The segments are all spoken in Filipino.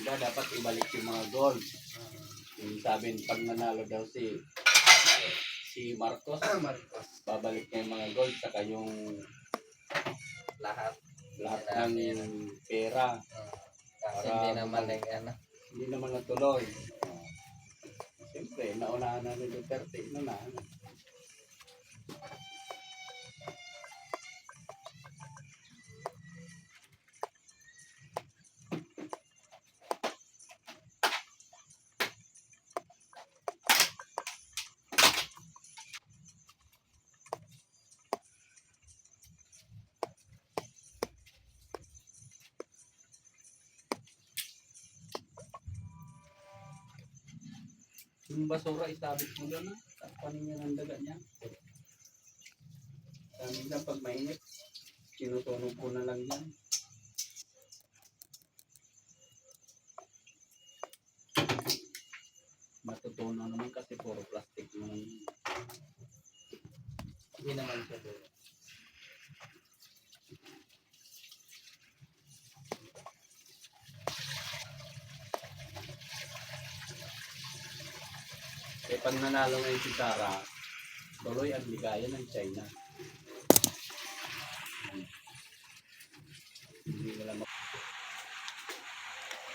Diba, dapat ibalik yung mga gold. Yung sabi, pag nanalo daw si Marcos, babalik niya yung mga gold, saka yung lahat ng pera. kasi hindi naman natuloy. Siyempre, naunahan na ni Duterte, naunahan na. Yung basura, isabit mo doon na. Tapanin niya ng daga niya. Minsan pag mainit, sinutunog ko na lang yan. Matutunaw naman kasi puro plastic naman. Hindi naman siya doon. Eh pag nanalo ngayon si Sara, tuloy ang ligaya ng China. Hindi nila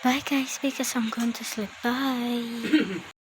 Bye guys, because I'm going to sleep. Bye.